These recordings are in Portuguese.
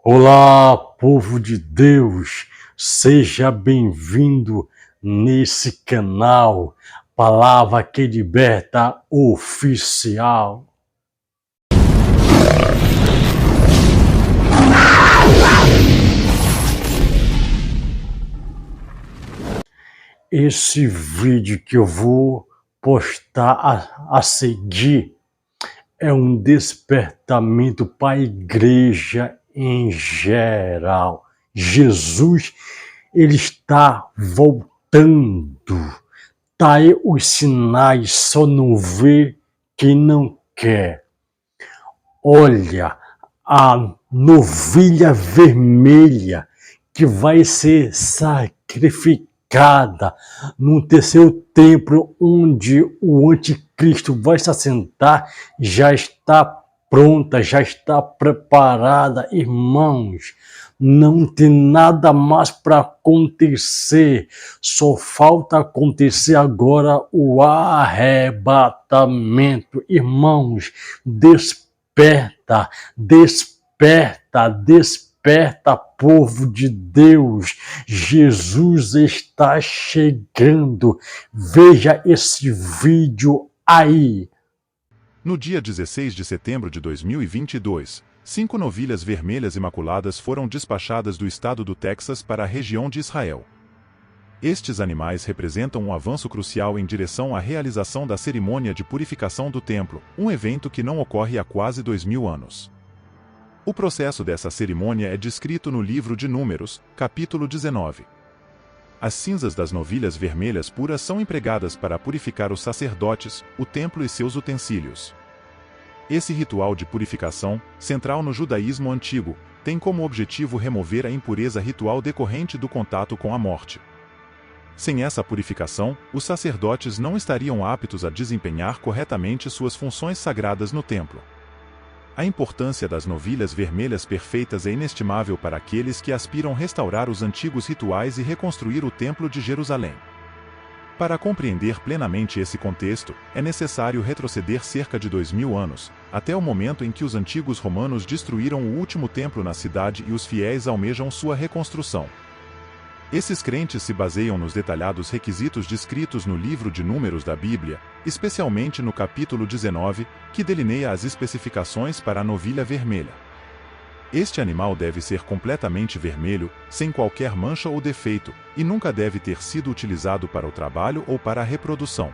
Olá, povo de Deus, seja bem-vindo nesse canal Palavra que Liberta Oficial. Esse vídeo que eu vou postar a seguir é um despertamento para a igreja em geral. Jesus, ele está voltando. Tá aí os sinais, só não vê quem não quer. Olha, a novilha vermelha que vai ser sacrificada no terceiro templo, onde o anticristo vai se assentar, já está pronta, já está preparada, irmãos. Não tem nada mais para acontecer, só falta acontecer agora o arrebatamento. Irmãos, desperta, desperta, desperta, povo de Deus. Jesus está chegando. Veja esse vídeo aí. No dia 16 de setembro de 2022, 5 novilhas vermelhas imaculadas foram despachadas do estado do Texas para a região de Israel. Estes animais representam um avanço crucial em direção à realização da cerimônia de purificação do templo, um evento que não ocorre há quase 2000 anos. O processo dessa cerimônia é descrito no livro de Números, capítulo 19. As cinzas das novilhas vermelhas puras são empregadas para purificar os sacerdotes, o templo e seus utensílios. Esse ritual de purificação, central no judaísmo antigo, tem como objetivo remover a impureza ritual decorrente do contato com a morte. Sem essa purificação, os sacerdotes não estariam aptos a desempenhar corretamente suas funções sagradas no templo. A importância das novilhas vermelhas perfeitas é inestimável para aqueles que aspiram restaurar os antigos rituais e reconstruir o Templo de Jerusalém. Para compreender plenamente esse contexto, é necessário retroceder cerca de 2000 anos, até o momento em que os antigos romanos destruíram o último templo na cidade e os fiéis almejam sua reconstrução. Esses crentes se baseiam nos detalhados requisitos descritos no livro de Números da Bíblia, especialmente no capítulo 19, que delineia as especificações para a novilha vermelha. Este animal deve ser completamente vermelho, sem qualquer mancha ou defeito, e nunca deve ter sido utilizado para o trabalho ou para a reprodução.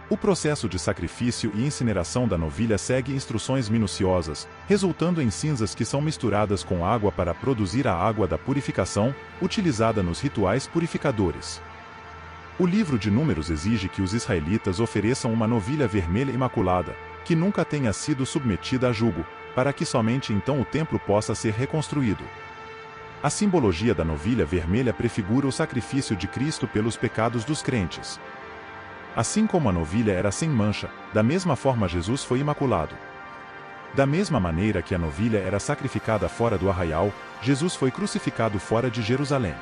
O processo de sacrifício e incineração da novilha segue instruções minuciosas, resultando em cinzas que são misturadas com água para produzir a água da purificação, utilizada nos rituais purificadores. O livro de Números exige que os israelitas ofereçam uma novilha vermelha imaculada, que nunca tenha sido submetida a jugo, para que somente então o templo possa ser reconstruído. A simbologia da novilha vermelha prefigura o sacrifício de Cristo pelos pecados dos crentes. Assim como a novilha era sem mancha, da mesma forma Jesus foi imaculado. Da mesma maneira que a novilha era sacrificada fora do arraial, Jesus foi crucificado fora de Jerusalém.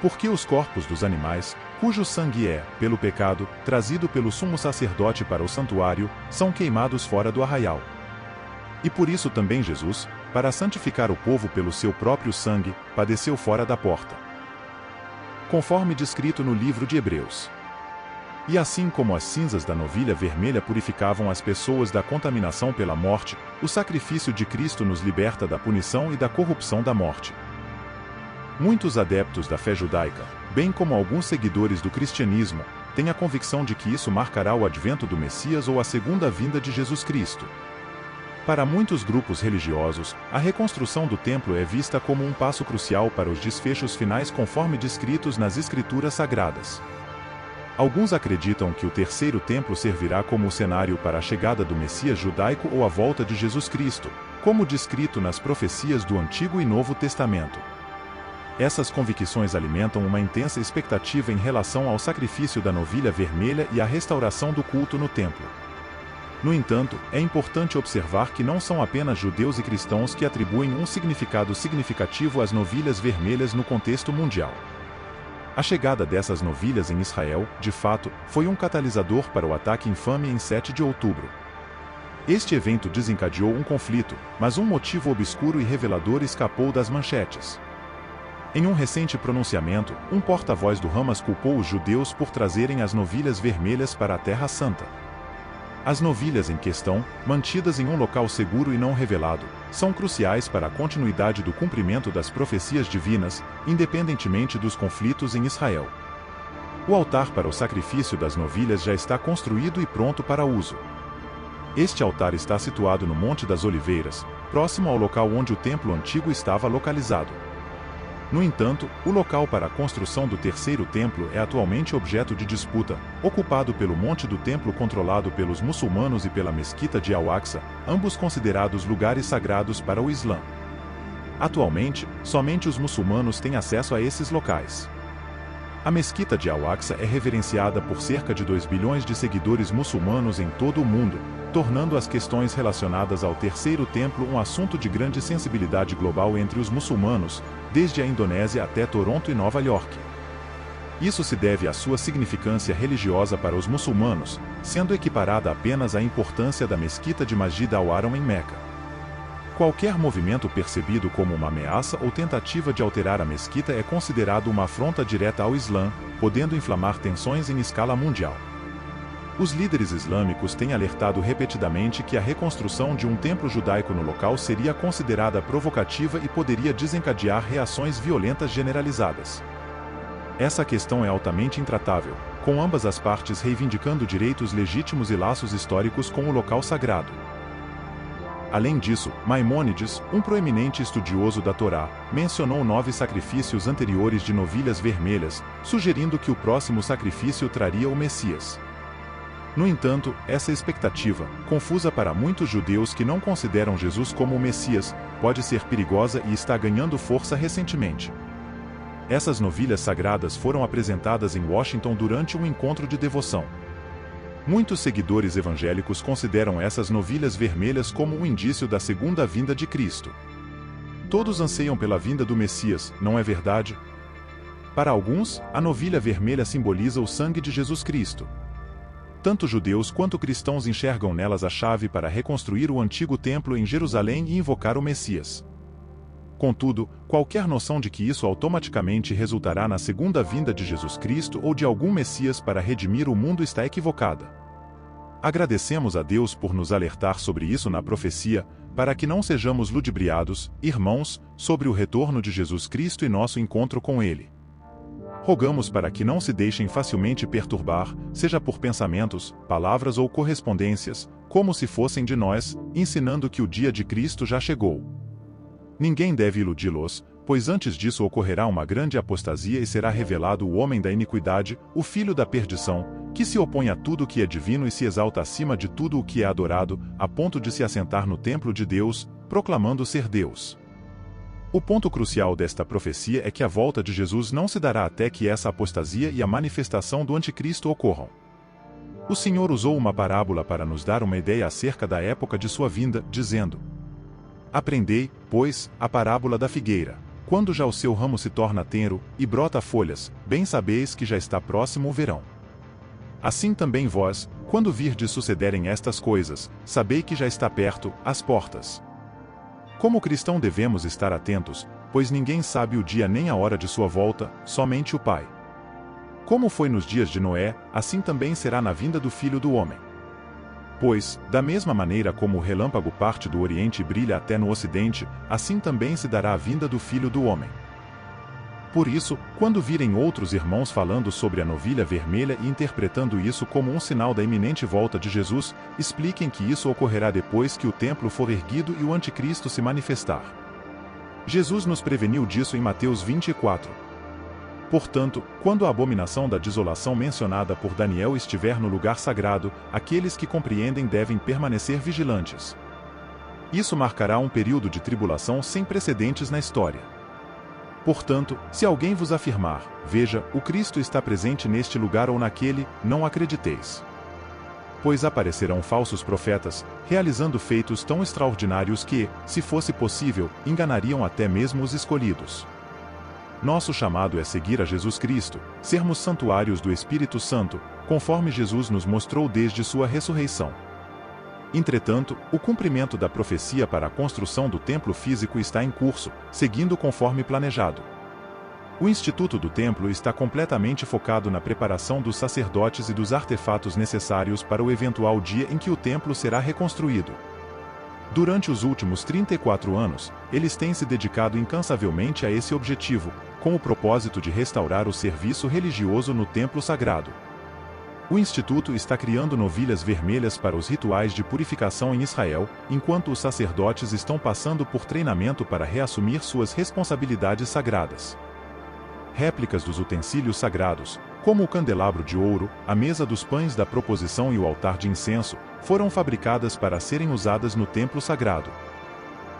Porque os corpos dos animais, cujo sangue é, pelo pecado, trazido pelo sumo sacerdote para o santuário, são queimados fora do arraial. E por isso também Jesus, para santificar o povo pelo seu próprio sangue, padeceu fora da porta. Conforme descrito no livro de Hebreus. E assim como as cinzas da novilha vermelha purificavam as pessoas da contaminação pela morte, o sacrifício de Cristo nos liberta da punição e da corrupção da morte. Muitos adeptos da fé judaica, bem como alguns seguidores do cristianismo, têm a convicção de que isso marcará o advento do Messias ou a segunda vinda de Jesus Cristo. Para muitos grupos religiosos, a reconstrução do templo é vista como um passo crucial para os desfechos finais conforme descritos nas Escrituras Sagradas. Alguns acreditam que o terceiro templo servirá como o cenário para a chegada do Messias judaico ou a volta de Jesus Cristo, como descrito nas profecias do Antigo e Novo Testamento. Essas convicções alimentam uma intensa expectativa em relação ao sacrifício da novilha vermelha e à restauração do culto no templo. No entanto, é importante observar que não são apenas judeus e cristãos que atribuem um significado significativo às novilhas vermelhas no contexto mundial. A chegada dessas novilhas em Israel, de fato, foi um catalisador para o ataque infame em 7 de outubro. Este evento desencadeou um conflito, mas um motivo obscuro e revelador escapou das manchetes. Em um recente pronunciamento, um porta-voz do Hamas culpou os judeus por trazerem as novilhas vermelhas para a Terra Santa. As novilhas em questão, mantidas em um local seguro e não revelado, são cruciais para a continuidade do cumprimento das profecias divinas, independentemente dos conflitos em Israel. O altar para o sacrifício das novilhas já está construído e pronto para uso. Este altar está situado no Monte das Oliveiras, próximo ao local onde o templo antigo estava localizado. No entanto, o local para a construção do terceiro templo é atualmente objeto de disputa, ocupado pelo Monte do Templo controlado pelos muçulmanos e pela Mesquita de Al-Aqsa, ambos considerados lugares sagrados para o Islã. Atualmente, somente os muçulmanos têm acesso a esses locais. A Mesquita de Al-Aqsa é reverenciada por cerca de 2 bilhões de seguidores muçulmanos em todo o mundo, tornando as questões relacionadas ao terceiro templo um assunto de grande sensibilidade global entre os muçulmanos, desde a Indonésia até Toronto e Nova York. Isso se deve à sua significância religiosa para os muçulmanos, sendo equiparada apenas à importância da Mesquita de Masjid al-Haram em Meca. Qualquer movimento percebido como uma ameaça ou tentativa de alterar a mesquita é considerado uma afronta direta ao Islã, podendo inflamar tensões em escala mundial. Os líderes islâmicos têm alertado repetidamente que a reconstrução de um templo judaico no local seria considerada provocativa e poderia desencadear reações violentas generalizadas. Essa questão é altamente intratável, com ambas as partes reivindicando direitos legítimos e laços históricos com o local sagrado. Além disso, Maimônides, um proeminente estudioso da Torá, mencionou 9 sacrifícios anteriores de novilhas vermelhas, sugerindo que o próximo sacrifício traria o Messias. No entanto, essa expectativa, confusa para muitos judeus que não consideram Jesus como o Messias, pode ser perigosa e está ganhando força recentemente. Essas novilhas sagradas foram apresentadas em Washington durante um encontro de devoção. Muitos seguidores evangélicos consideram essas novilhas vermelhas como um indício da segunda vinda de Cristo. Todos anseiam pela vinda do Messias, não é verdade? Para alguns, a novilha vermelha simboliza o sangue de Jesus Cristo. Tanto judeus quanto cristãos enxergam nelas a chave para reconstruir o antigo templo em Jerusalém e invocar o Messias. Contudo, qualquer noção de que isso automaticamente resultará na segunda vinda de Jesus Cristo ou de algum Messias para redimir o mundo está equivocada. Agradecemos a Deus por nos alertar sobre isso na profecia, para que não sejamos ludibriados, irmãos, sobre o retorno de Jesus Cristo e nosso encontro com Ele. Rogamos para que não se deixem facilmente perturbar, seja por pensamentos, palavras ou correspondências, como se fossem de nós, ensinando que o dia de Cristo já chegou. Ninguém deve iludi-los, pois antes disso ocorrerá uma grande apostasia e será revelado o homem da iniquidade, o filho da perdição, que se opõe a tudo o que é divino e se exalta acima de tudo o que é adorado, a ponto de se assentar no templo de Deus, proclamando ser Deus. O ponto crucial desta profecia é que a volta de Jesus não se dará até que essa apostasia e a manifestação do anticristo ocorram. O Senhor usou uma parábola para nos dar uma ideia acerca da época de sua vinda, dizendo: Aprendei, pois, a parábola da figueira. Quando já o seu ramo se torna tenro, e brota folhas, bem sabeis que já está próximo o verão. Assim também vós, quando virdes sucederem estas coisas, sabei que já está perto, às portas. Como cristão devemos estar atentos, pois ninguém sabe o dia nem a hora de sua volta, somente o Pai. Como foi nos dias de Noé, assim também será na vinda do Filho do Homem. Pois, da mesma maneira como o relâmpago parte do Oriente e brilha até no Ocidente, assim também se dará a vinda do Filho do Homem. Por isso, quando virem outros irmãos falando sobre a novilha vermelha e interpretando isso como um sinal da iminente volta de Jesus, expliquem que isso ocorrerá depois que o templo for erguido e o anticristo se manifestar. Jesus nos preveniu disso em Mateus 24. Portanto, quando a abominação da desolação mencionada por Daniel estiver no lugar sagrado, aqueles que compreendem devem permanecer vigilantes. Isso marcará um período de tribulação sem precedentes na história. Portanto, se alguém vos afirmar, veja, o Cristo está presente neste lugar ou naquele, não acrediteis. Pois aparecerão falsos profetas, realizando feitos tão extraordinários que, se fosse possível, enganariam até mesmo os escolhidos. Nosso chamado é seguir a Jesus Cristo, sermos santuários do Espírito Santo, conforme Jesus nos mostrou desde sua ressurreição. Entretanto, o cumprimento da profecia para a construção do templo físico está em curso, seguindo conforme planejado. O Instituto do Templo está completamente focado na preparação dos sacerdotes e dos artefatos necessários para o eventual dia em que o templo será reconstruído. Durante os últimos 34 anos, eles têm se dedicado incansavelmente a esse objetivo, com o propósito de restaurar o serviço religioso no templo sagrado. O Instituto está criando novilhas vermelhas para os rituais de purificação em Israel, enquanto os sacerdotes estão passando por treinamento para reassumir suas responsabilidades sagradas. Réplicas dos utensílios sagrados, como o candelabro de ouro, a mesa dos pães da proposição e o altar de incenso, foram fabricadas para serem usadas no templo sagrado.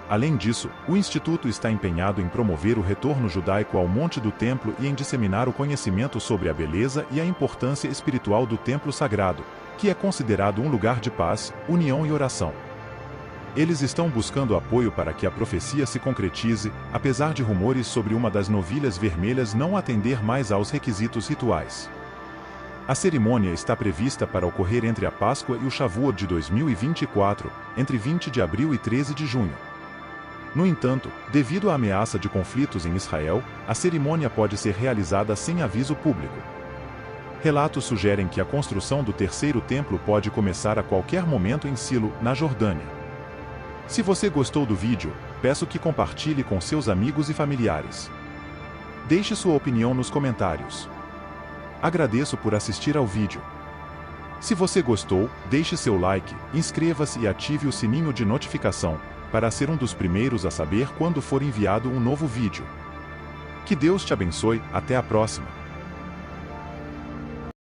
Além disso, o Instituto está empenhado em promover o retorno judaico ao Monte do Templo e em disseminar o conhecimento sobre a beleza e a importância espiritual do templo sagrado, que é considerado um lugar de paz, união e oração. Eles estão buscando apoio para que a profecia se concretize, apesar de rumores sobre uma das novilhas vermelhas não atender mais aos requisitos rituais. A cerimônia está prevista para ocorrer entre a Páscoa e o Shavuot de 2024, entre 20 de abril e 13 de junho. No entanto, devido à ameaça de conflitos em Israel, a cerimônia pode ser realizada sem aviso público. Relatos sugerem que a construção do terceiro templo pode começar a qualquer momento em Silo, na Jordânia. Se você gostou do vídeo, peço que compartilhe com seus amigos e familiares. Deixe sua opinião nos comentários. Agradeço por assistir ao vídeo. Se você gostou, deixe seu like, inscreva-se e ative o sininho de notificação, para ser um dos primeiros a saber quando for enviado um novo vídeo. Que Deus te abençoe, até a próxima!